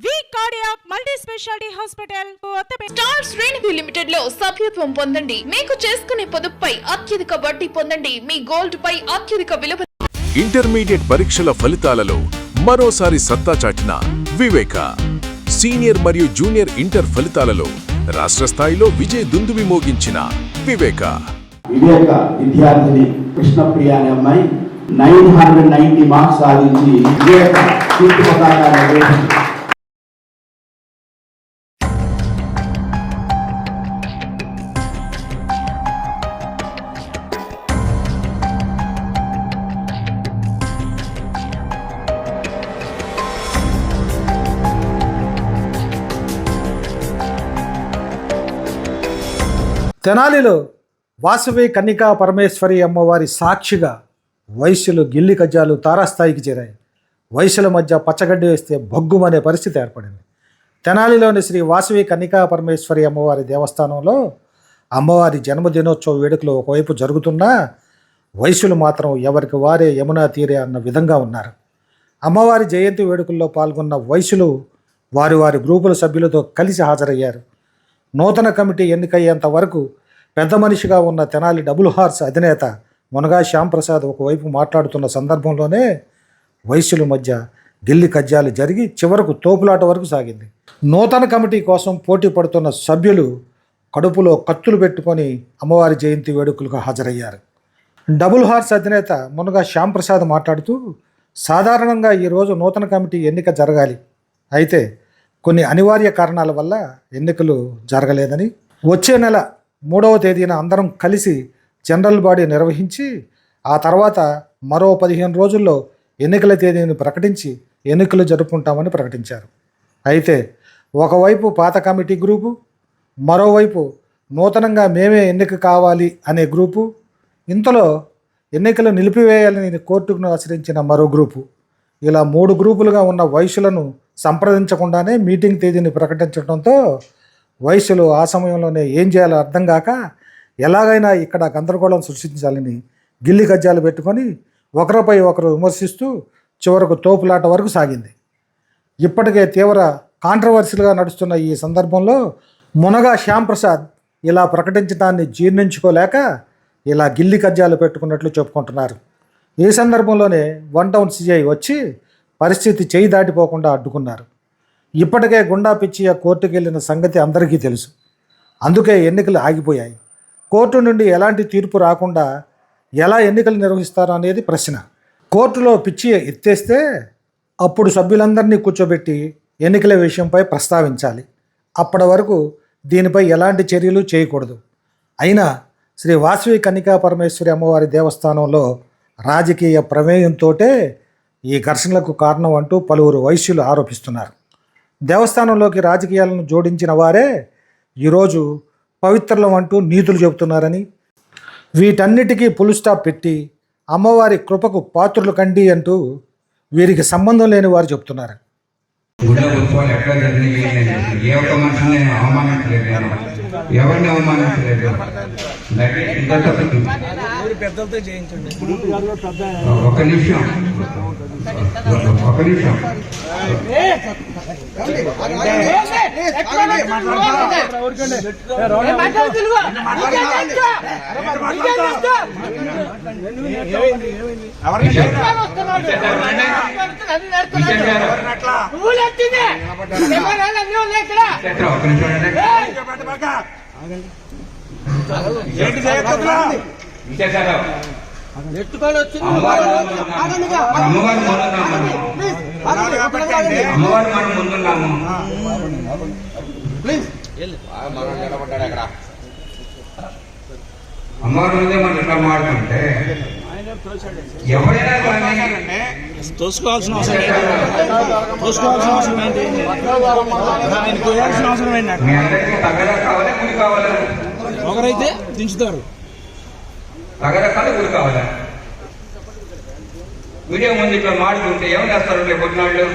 వి cardiac multi speciality hospital star శ్రేణి limited లో సభ్యత్వం పొందండి. మీకు చేసుకునే పొదుపుపై అత్యధిక వడ్డీ పొందండి. మీ గోల్డ్ పై అత్యధిక విలువ. ఇంటర్మీడియట్ పరీక్షల ఫలితాలలో మరోసారి సత్తా చాటిన వివేక. సీనియర్ మరియు జూనియర్ ఇంటర్ ఫలితాలలో రాష్ట్ర స్థాయిలో విజయ దుందుబి మోగించిన వివేక విద్యార్థిని కృష్ణప్రియ అనే అమ్మాయి 990 మార్క్స్ సాధించి వివేక కీర్తి పతాకాన్ని తెనాలిలో వాసవి కన్నికా పరమేశ్వరి అమ్మవారి సాక్షిగా వైశ్యులు గిల్లి కజ్జాలు తారాస్థాయికి చేరాయి. వైశ్యుల మధ్య పచ్చగడ్డి వేస్తే భగ్గుమనే పరిస్థితి ఏర్పడింది. తెనాలిలోని శ్రీ వాసవి కన్నికా పరమేశ్వరి అమ్మవారి దేవస్థానంలో అమ్మవారి జన్మదినోత్సవ వేడుకలు ఒకవైపు జరుగుతున్నా వైశ్యులు మాత్రం ఎవరికి వారే యమునా తీరే అన్న విధంగా ఉన్నారు. అమ్మవారి జయంతి వేడుకల్లో పాల్గొన్న వైశ్యులు వారి వారి గ్రూపుల సభ్యులతో కలిసి హాజరయ్యారు. నూతన కమిటీ ఎన్నికయ్యేంత వరకు పెద్ద మనిషిగా ఉన్న తెనాలి డబుల్ హార్స్ అధినేత మునగా శ్యాంప్రసాద్ ఒకవైపు మాట్లాడుతున్న సందర్భంలోనే వైశ్యుల మధ్య గిల్లి కజ్జాలు జరిగి చివరకు తోపులాట వరకు సాగింది. నూతన కమిటీ కోసం పోటీ పడుతున్న సభ్యులు కడుపులో కత్తులు పెట్టుకొని అమ్మవారి జయంతి వేడుకలకు హాజరయ్యారు. డబుల్ హార్స్ అధినేత మునగా శ్యాంప్రసాద్ మాట్లాడుతూ, సాధారణంగా ఈరోజు నూతన కమిటీ ఎన్నిక జరగాలి, అయితే కొన్ని అనివార్య కారణాల వల్ల ఎన్నికలు జరగలేదని, వచ్చే నెల 3వ తేదీన అందరం కలిసి జనరల్ బాడీ నిర్వహించి ఆ తర్వాత మరో 15 రోజుల్లో ఎన్నికల తేదీని ప్రకటించి ఎన్నికలు జరుపుకుంటామని ప్రకటించారు. అయితే ఒకవైపు పాత కమిటీ గ్రూపు, మరోవైపు నూతనంగా మేమే ఎన్నిక కావాలి అనే గ్రూపు, ఇంతలో ఎన్నికలు నిలిపివేయాలని కోర్టును ఆశ్రయించిన మరో గ్రూపు, ఇలా 3 గ్రూపులుగా ఉన్న వైశ్యులను సంప్రదించకుండానే మీటింగ్ తేదీని ప్రకటించడంతో వైశ్యులు ఆ సమయంలోనే ఏం చేయాలో అర్థం కాక ఎలాగైనా ఇక్కడ గందరగోళం సృష్టించాలని గిల్లి కజ్జాలు పెట్టుకొని ఒకరిపై ఒకరు విమర్శిస్తూ చివరకు తోపులాట వరకు సాగింది. ఇప్పటికే తీవ్ర కాంట్రవర్సీలుగా నడుస్తున్న ఈ సందర్భంలో మునగా శ్యాంప్రసాద్ ఇలా ప్రకటించడాన్ని జీర్ణించుకోలేక ఇలా గిల్లి కజ్జాలు పెట్టుకున్నట్లు చెప్పుకుంటున్నారు. ఈ సందర్భంలోనే 1 టౌన్ సిఐ వచ్చి పరిస్థితి చేయి దాటిపోకుండా అడ్డుకున్నారు. ఇప్పటికే గుండా పిచ్చియ కోర్టుకు వెళ్ళిన సంగతి అందరికీ తెలుసు. అందుకే ఎన్నికలు ఆగిపోయాయి. కోర్టు నుండి ఎలాంటి తీర్పు రాకుండా ఎలా ఎన్నికలు నిర్వహిస్తారో అనేది ప్రశ్న. కోర్టులో పిచ్చియ ఎత్తేస్తే అప్పుడు సభ్యులందరినీ కూర్చోబెట్టి ఎన్నికల విషయంపై ప్రస్తావించాలి. అప్పటి వరకు దీనిపై ఎలాంటి చర్యలు చేయకూడదు. అయినా శ్రీ వాసవి కన్నికా పరమేశ్వరి అమ్మవారి దేవస్థానంలో రాజకీయ ప్రమేయంతోటే ఈ ఘర్షణలకు కారణం అంటూ పలువురు వైశ్యులు ఆరోపిస్తున్నారు. దేవస్థానంలోకి రాజకీయాలను జోడించిన వారే ఈరోజు పవిత్రలం అంటూ నీతులు చెబుతున్నారని, వీటన్నిటికీ ఫుల్ స్టాప్ పెట్టి అమ్మవారి కృపకు పాత్రులు కండి అంటూ వీరికి సంబంధం లేని వారు చెబుతున్నారు. ఎవరిని అవమానించలేదు. ఒక నిమిషం అమ్మవారి ముందే మనం ఎట్లా మాడుతుంటే ఎవరైనా తోసుకోవాల్సిన అవసరం ఏంటి? ఆయన కోయాల్సిన అవసరం ఏంటి? మీ అందరికీ తగ్గదా కావాలా గురి కావాలా? ఒకరైతే దించుతారు, తగ్గదా కాదు గురి కావాలా? వీడియో ముందు ఇట్లా మాడుతుంటే ఏం చేస్తారు రేపు కొన్నాళ్ళు?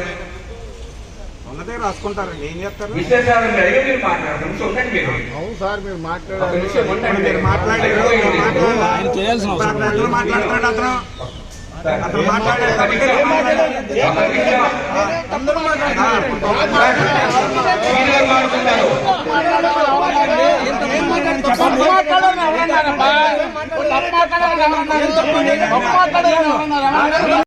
రాసుకుంటారండి, ఏం చేస్తారు? విశేషాలు అడిగి మీరు మాట్లాడతారు. చూడండి మీరు. అవును సార్, మీరు ఒక నిమిషం ఉండండి. ఆయన చేయాల్సిన అవసరం సీనియర్ మాట్లాడుతున్నారు. తప్పు మాట్లాడారు